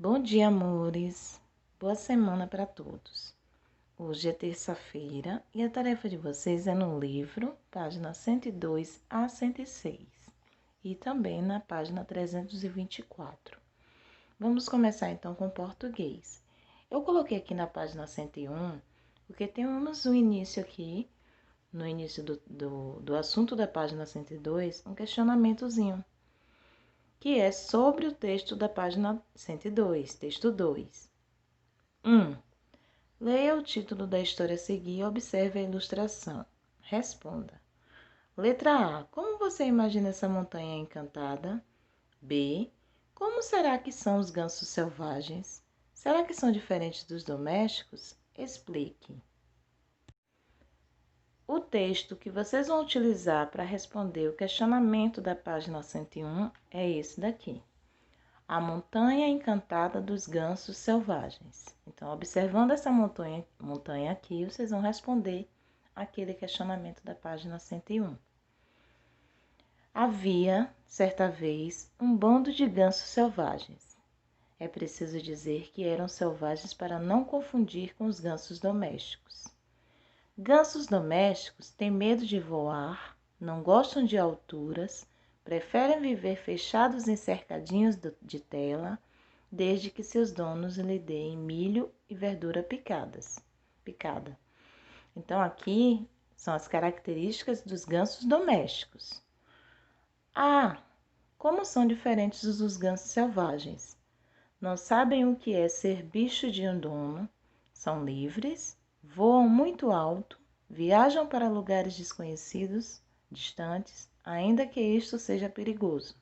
Bom dia, amores. Boa semana para todos. Hoje é terça-feira e a tarefa de vocês é no livro, página 102 a 106 e também na página 324. Vamos começar então com português. Eu coloquei aqui na página 101 porque temos o início aqui, no início do assunto da página 102, um questionamentozinho, que é sobre o texto da página 102, texto 2. 1. Leia o título da história a seguir e observe a ilustração. Responda. Letra A. Como você imagina essa montanha encantada? B. Como será que são os gansos selvagens? Será que são diferentes dos domésticos? Explique. O texto que vocês vão utilizar para responder o questionamento da página 101 é esse daqui. A montanha encantada dos gansos selvagens. Então, observando essa montanha aqui, vocês vão responder aquele questionamento da página 101. Havia, certa vez, um bando de gansos selvagens. É preciso dizer que eram selvagens para não confundir com os gansos domésticos. Gansos domésticos têm medo de voar, não gostam de alturas, preferem viver fechados em cercadinhos de tela, desde que seus donos lhe deem milho e verdura picada. Então, aqui são as características dos gansos domésticos. Como são diferentes dos gansos selvagens. Não sabem o que é ser bicho de um dono, são livres, voam muito alto, viajam para lugares desconhecidos, distantes, ainda que isto seja perigoso.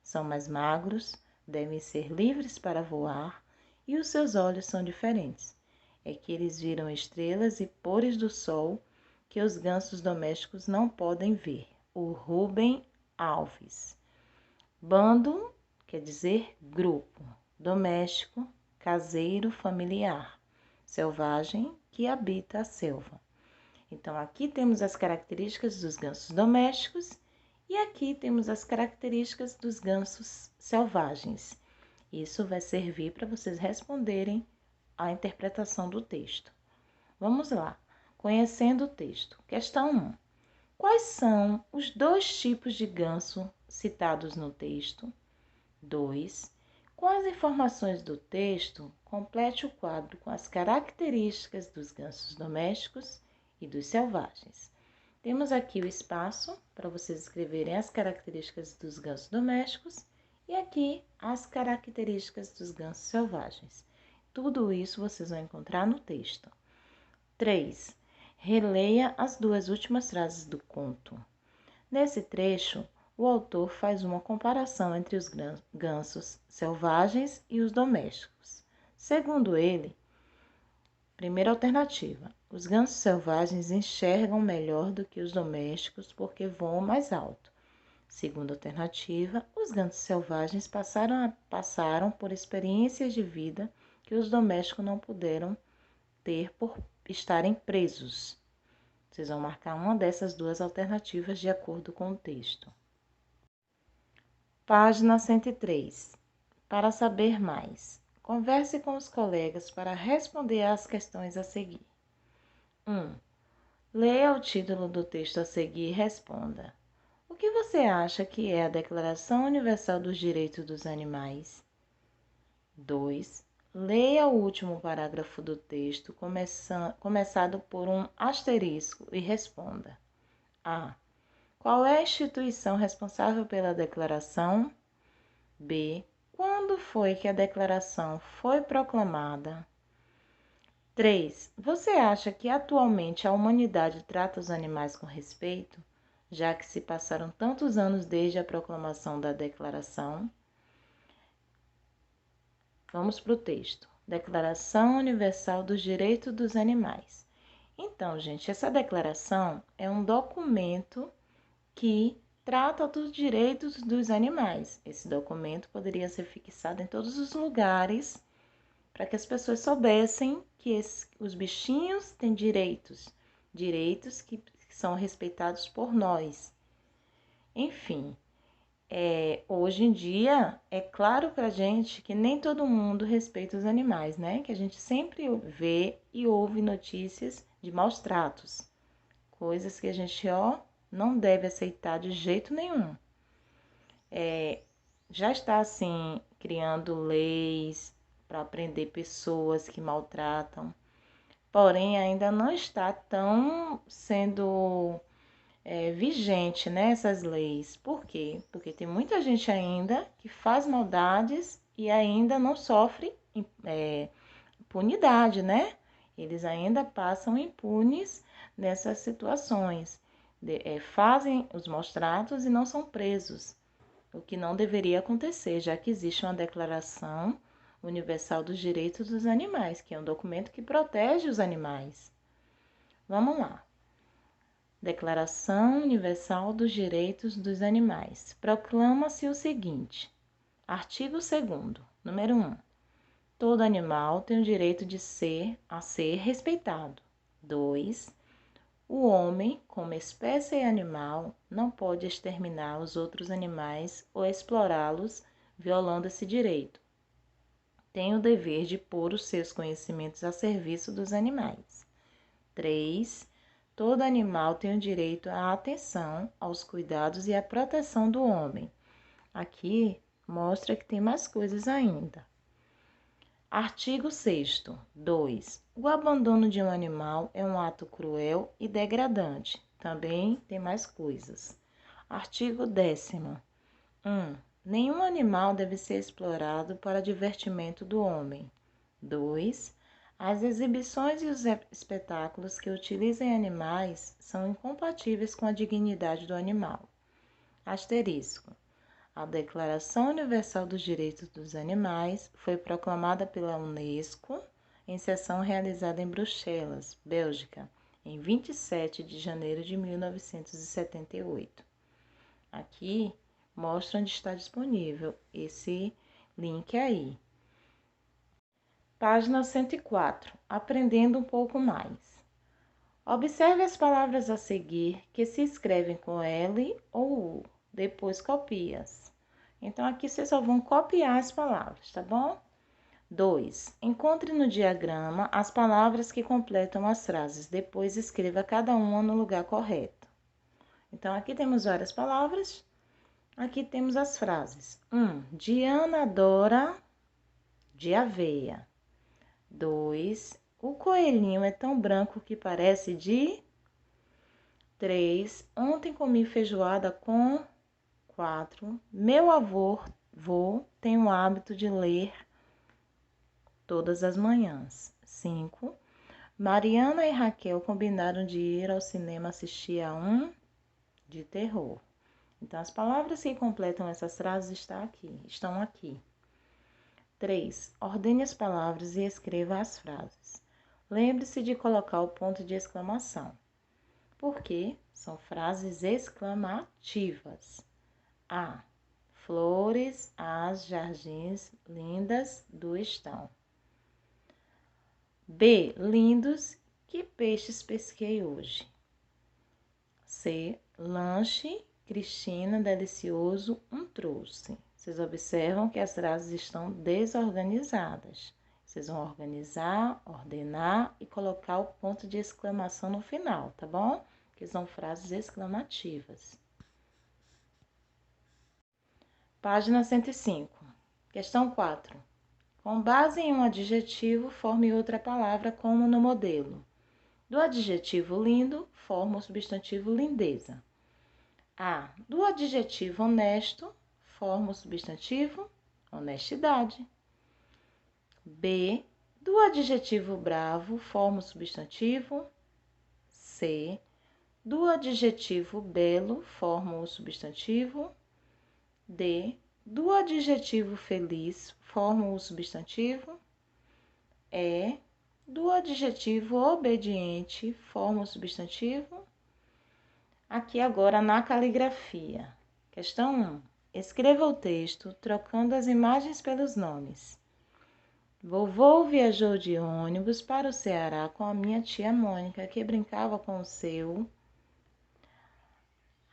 São mais magros, devem ser livres para voar e os seus olhos são diferentes. É que eles viram estrelas e pores do sol que os gansos domésticos não podem ver. O Rubem Alves. Bando quer dizer grupo. Doméstico, caseiro, familiar. Selvagem, que habita a selva. Então, aqui temos as características dos gansos domésticos e aqui temos as características dos gansos selvagens. Isso vai servir para vocês responderem à interpretação do texto. Vamos lá. Conhecendo o texto. Questão 1. Quais são os dois tipos de ganso citados no texto? 2. Com as informações do texto, complete o quadro com as características dos gansos domésticos e dos selvagens. Temos aqui o espaço para vocês escreverem as características dos gansos domésticos e aqui as características dos gansos selvagens. Tudo isso vocês vão encontrar no texto. 3. Releia as duas últimas frases do conto. Nesse trecho, o autor faz uma comparação entre os gansos selvagens e os domésticos. Segundo ele, primeira alternativa, os gansos selvagens enxergam melhor do que os domésticos porque voam mais alto. Segunda alternativa, os gansos selvagens passaram por experiências de vida que os domésticos não puderam ter por estarem presos. Vocês vão marcar uma dessas duas alternativas de acordo com o texto. Página 103. Para saber mais, converse com os colegas para responder às questões a seguir. 1. Leia o título do texto a seguir e responda. O que você acha que é a Declaração Universal dos Direitos dos Animais? 2. Leia o último parágrafo do texto, começado por um asterisco, e responda. A. Qual é a instituição responsável pela declaração? B. Quando foi que a declaração foi proclamada? 3. Você acha que atualmente a humanidade trata os animais com respeito, já que se passaram tantos anos desde a proclamação da declaração? Vamos para o texto. Declaração Universal dos Direitos dos Animais. Então, gente, essa declaração é um documento que trata dos direitos dos animais. Esse documento poderia ser fixado em todos os lugares para que as pessoas soubessem que os bichinhos têm direitos que são respeitados por nós. Enfim, Hoje em dia, é claro pra gente que nem todo mundo respeita os animais, né? Que a gente sempre vê e ouve notícias de maus tratos, coisas que a gente, não deve aceitar de jeito nenhum. Já está, assim, criando leis para prender pessoas que maltratam, porém ainda não está tão sendo vigente, né, essas leis. Por quê? Porque tem muita gente ainda que faz maldades e ainda não sofre impunidade, né? Eles ainda passam impunes nessas situações. Fazem os maus tratos e não são presos, o que não deveria acontecer, já que existe uma Declaração Universal dos Direitos dos Animais, que é um documento que protege os animais. Vamos lá. Declaração Universal dos Direitos dos Animais. Proclama-se o seguinte: artigo 2º, número 1. Todo animal tem o direito de ser respeitado. 2. O homem, como espécie animal, não pode exterminar os outros animais ou explorá-los, violando esse direito. Tem o dever de pôr os seus conhecimentos a serviço dos animais. 3. Todo animal tem o direito à atenção, aos cuidados e à proteção do homem. Aqui mostra que tem mais coisas ainda. Artigo 6º. 2. O abandono de um animal é um ato cruel e degradante. Também tem mais coisas. Artigo 10º. 1. Nenhum animal deve ser explorado para divertimento do homem. 2. As exibições e os espetáculos que utilizem animais são incompatíveis com a dignidade do animal. Asterisco. A Declaração Universal dos Direitos dos Animais foi proclamada pela Unesco em sessão realizada em Bruxelas, Bélgica, em 27 de janeiro de 1978. Aqui mostra onde está disponível esse link aí. Página 104. Aprendendo um pouco mais. Observe as palavras a seguir que se escrevem com L ou U. Depois copia-as. Então, aqui vocês só vão copiar as palavras, tá bom? 2. Encontre no diagrama as palavras que completam as frases. Depois escreva cada uma no lugar correto. Então, aqui temos várias palavras. Aqui temos as frases. 1. Diana adora de aveia. 2. O coelhinho é tão branco que parece de... 3. Ontem comi feijoada com... 4. Meu avô tem o hábito de ler todas as manhãs. 5. Mariana e Raquel combinaram de ir ao cinema assistir a um de terror. Então, as palavras que completam essas frases estão aqui. 3. Ordene as palavras e escreva as frases. Lembre-se de colocar o ponto de exclamação, porque são frases exclamativas. A. Flores, as jardins lindas do estão. B. Lindos, que peixes pesquei hoje. C. Lanche, Cristina, delicioso, um trouxe. Vocês observam que as frases estão desorganizadas. Vocês vão organizar, ordenar e colocar o ponto de exclamação no final, tá bom? Que são frases exclamativas. Página 105. Questão 4. Com base em um adjetivo, forme outra palavra como no modelo. Do adjetivo lindo, forma o substantivo lindeza. A. Do adjetivo honesto, forma o substantivo honestidade. B. Do adjetivo bravo, forma o substantivo. C. Do adjetivo belo, forma o substantivo. D. Do adjetivo feliz, forma o substantivo. E. Do adjetivo obediente, forma o substantivo. Aqui agora na caligrafia. Questão 1. Escreva o texto trocando as imagens pelos nomes. Vovô viajou de ônibus para o Ceará com a minha tia Mônica, que brincava com o seu.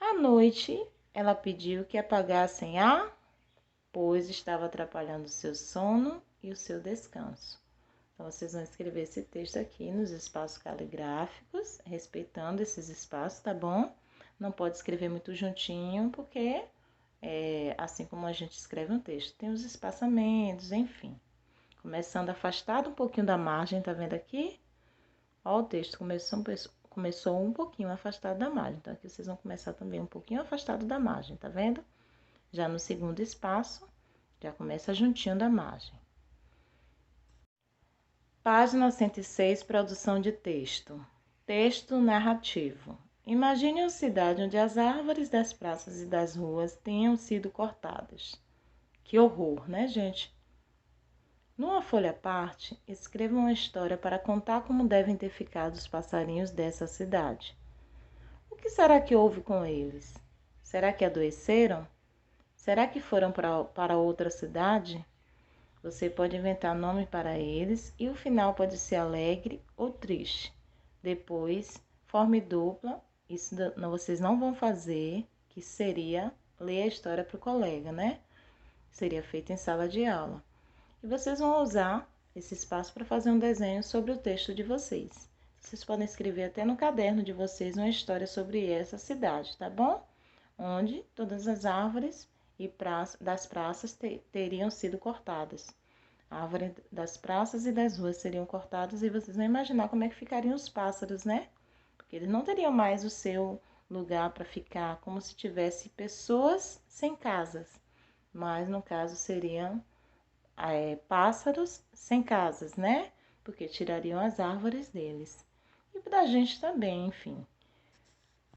À noite, Ela pediu que apagassem a, pois estava atrapalhando o seu sono e o seu descanso. Então, vocês vão escrever esse texto aqui nos espaços caligráficos, respeitando esses espaços, tá bom? Não pode escrever muito juntinho, porque assim como a gente escreve um texto, tem os espaçamentos, enfim. Começando afastado um pouquinho da margem, tá vendo aqui? Ó, o texto começou um pouquinho afastado da margem, então aqui vocês vão começar também um pouquinho afastado da margem, tá vendo? Já no segundo espaço, já começa juntinho da margem. Página 106, produção de texto. Texto narrativo. Imagine uma cidade onde as árvores das praças e das ruas tenham sido cortadas. Que horror, né, gente? Numa folha à parte, escreva uma história para contar como devem ter ficado os passarinhos dessa cidade. O que será que houve com eles? Será que adoeceram? Será que foram para outra cidade? Você pode inventar nome para eles e o final pode ser alegre ou triste. Depois, forme dupla. Isso vocês não vão fazer, que seria ler a história para o colega, né? Seria feito em sala de aula. E vocês vão usar esse espaço para fazer um desenho sobre o texto de vocês. Vocês podem escrever até no caderno de vocês uma história sobre essa cidade, tá bom? Onde todas as árvores e das praças teriam sido cortadas. A árvore das praças e das ruas seriam cortadas e vocês vão imaginar como é que ficariam os pássaros, né? Porque eles não teriam mais o seu lugar para ficar, como se tivesse pessoas sem casas. Mas no caso seriam pássaros sem casas, né? Porque tirariam as árvores deles. E para a gente também, enfim.